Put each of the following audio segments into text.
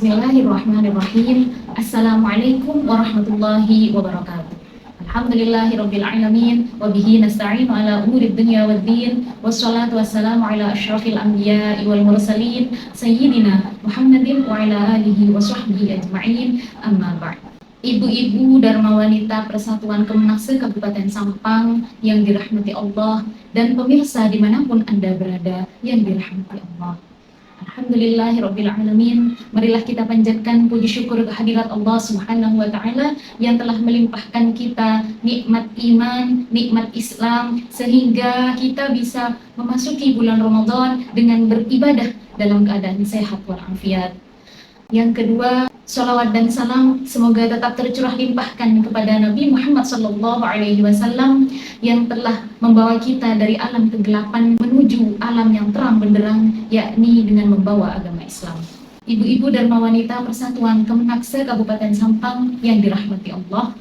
Bismillahirrahmanirrahim. Assalamualaikum warahmatullahi wabarakatuh. Alhamdulillahirabbil alamin wa bihi nasta'inu ala umurid dunya waddin wassalatu wassalamu ala asyrafil anbiya'i wal mursalin sayyidina Muhammadin wa ala alihi wa sahbihi ajma'in, amma ba'd. Ibu-ibu Dharma Wanita Persatuan Kemenak Kabupaten Sampang yang dirahmati Allah dan pemirsa dimanapun Anda berada yang dirahmati Allah. Alhamdulillahirabbil alamin. Marilah kita panjatkan puji syukur kehadirat Allah Subhanahu wa taala yang telah melimpahkan kita nikmat iman, nikmat Islam sehingga kita bisa memasuki bulan Ramadan dengan beribadah dalam keadaan sehat walafiat. Yang kedua, sholawat dan salam semoga tetap tercurah limpahkan kepada Nabi Muhammad SAW yang telah membawa kita dari alam kegelapan menuju alam yang terang benderang, yakni dengan membawa agama Islam. Ibu-ibu Dharma Wanita Persatuan Kemenak Kabupaten Sampang yang dirahmati Allah,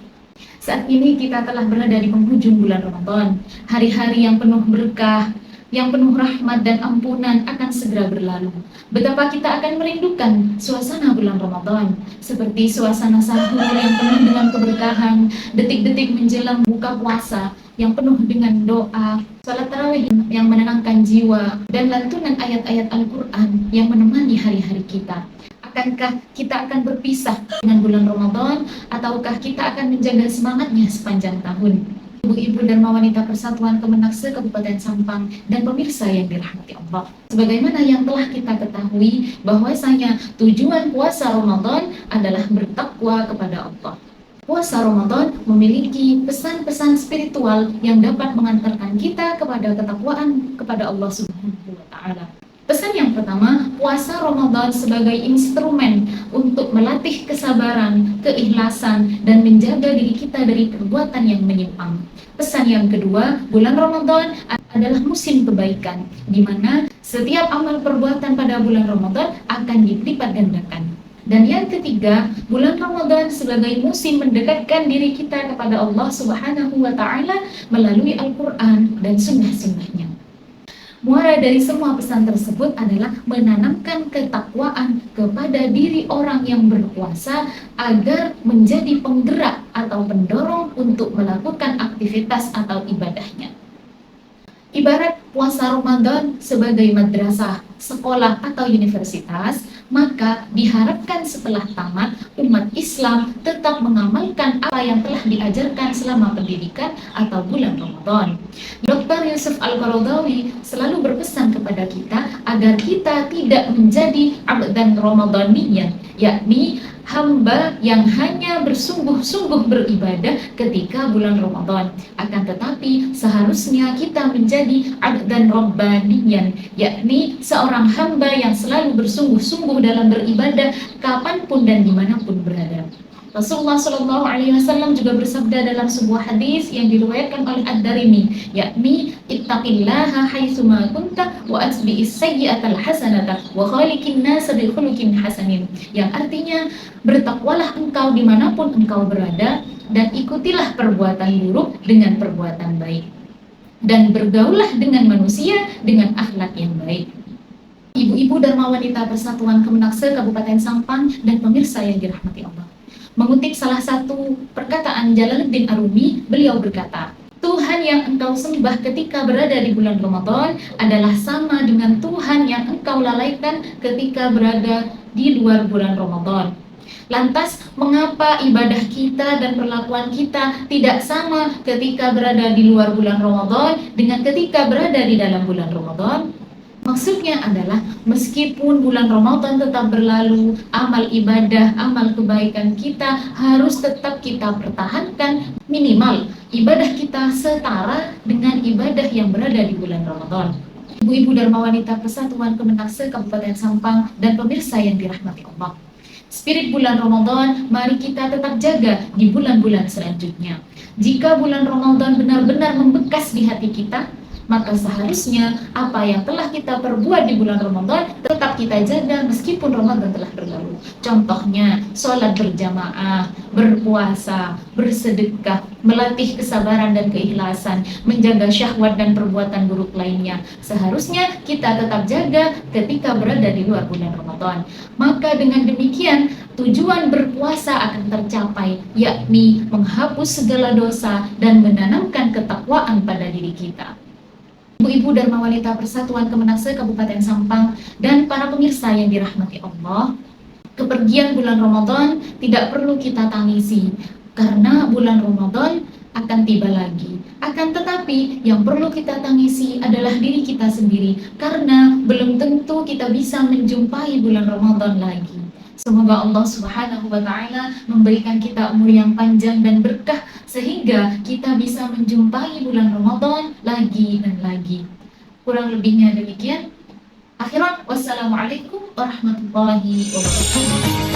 saat ini kita telah berada di penghujung bulan Ramadan. Hari-hari yang penuh berkah, yang penuh rahmat dan ampunan akan segera berlalu. Betapa kita akan merindukan suasana bulan Ramadan, seperti suasana sahur yang penuh dengan keberkahan, detik-detik menjelang buka puasa yang penuh dengan doa, salat tarawih yang menenangkan jiwa, dan lantunan ayat-ayat Al-Quran yang menemani hari-hari kita. Akankah kita akan berpisah dengan bulan Ramadan, ataukah kita akan menjaga semangatnya sepanjang tahun? Ibu-ibu Dharma Wanita Persatuan Kemenak Kabupaten Sampang dan pemirsa yang dirahmati Allah, sebagaimana yang telah kita ketahui bahwasanya tujuan puasa Ramadan adalah bertakwa kepada Allah. Puasa Ramadan memiliki pesan-pesan spiritual yang dapat mengantarkan kita kepada ketakwaan kepada Allah Subhanahu wa taala. Pesan yang pertama, puasa Ramadan sebagai instrumen untuk melatih kesabaran, keikhlasan, dan menjaga diri kita dari perbuatan yang menyimpang. Pesan yang kedua, bulan Ramadan adalah musim kebaikan, di mana setiap amal perbuatan pada bulan Ramadan akan dilipat gandakan. Dan yang ketiga, bulan Ramadan sebagai musim mendekatkan diri kita kepada Allah Subhanahu wa taala melalui Al-Quran dan sunnah-sunnahnya. Muara dari semua pesan tersebut adalah menanamkan ketakwaan kepada diri orang yang berpuasa agar menjadi penggerak atau pendorong untuk melakukan aktivitas atau ibadahnya. Ibarat puasa Ramadan sebagai madrasah, sekolah atau universitas, maka diharapkan setelah tamat umat Islam tetap mengamalkan apa yang telah diajarkan selama pendidikan atau bulan Ramadan. Dr. Yusuf Al-Qaradawi selalu berpesan kepada kita agar kita tidak menjadi abdan Ramadaniyan, yakni hamba yang hanya bersungguh-sungguh beribadah ketika bulan Ramadan. Akan tetapi seharusnya kita menjadi abdan Rabbaniyan, yakni seorang hamba yang selalu bersungguh-sungguh dalam beribadah kapanpun dan dimanapun berada. Rasulullah SAW juga bersabda dalam sebuah hadis yang diriwayatkan oleh Ad-Darimi, yakni ittaqillaha haitsuma kunta wa atbi'is sayyi'atal hasanata wa khaliqin nasa bi khuluqin hasanin, yang artinya bertakwalah engkau dimanapun engkau berada dan ikutilah perbuatan buruk dengan perbuatan baik, dan bergaullah dengan manusia dengan akhlak yang baik. Ibu-ibu Dharma Wanita Persatuan Kemenak Kabupaten Sampang dan pemirsa yang dirahmati Allah, mengutip salah satu perkataan Jalaluddin Arumi, beliau berkata, Tuhan yang engkau sembah ketika berada di bulan Ramadan adalah sama dengan Tuhan yang engkau lalaikan ketika berada di luar bulan Ramadan. Lantas, mengapa ibadah kita dan perlakuan kita tidak sama ketika berada di luar bulan Ramadan dengan ketika berada di dalam bulan Ramadan? Maksudnya adalah meskipun bulan Ramadan tetap berlalu, amal ibadah, amal kebaikan kita harus tetap kita pertahankan, minimal ibadah kita setara dengan ibadah yang berada di bulan Ramadan. Ibu-ibu Dharma Wanita Persatuan Kemenak Kabupaten Sampang dan pemirsa yang dirahmati Allah, spirit bulan Ramadan mari kita tetap jaga di bulan-bulan selanjutnya. Jika bulan Ramadan benar-benar membekas di hati kita, maka seharusnya apa yang telah kita perbuat di bulan Ramadan tetap kita jaga meskipun Ramadan telah berlalu. Contohnya, sholat berjamaah, berpuasa, bersedekah, melatih kesabaran dan keikhlasan, menjaga syahwat dan perbuatan buruk lainnya. Seharusnya kita tetap jaga ketika berada di luar bulan Ramadan. Maka dengan demikian, tujuan berpuasa akan tercapai, yakni menghapus segala dosa dan menanamkan ketakwaan pada diri kita. Ibu-ibu Dharma Wanita Persatuan Kemenak Kabupaten Sampang dan para pemirsa yang dirahmati Allah, kepergian bulan Ramadan tidak perlu kita tangisi karena bulan Ramadan akan tiba lagi. Akan tetapi yang perlu kita tangisi adalah diri kita sendiri karena belum tentu kita bisa menjumpai bulan Ramadan lagi. Semoga Allah Subhanahu wa Ta'ala memberikan kita umur yang panjang dan berkah sehingga kita bisa menjumpai bulan Ramadan lagi dan lagi. Kurang lebihnya demikian. Akhiran, wassalamualaikum warahmatullahi wabarakatuh.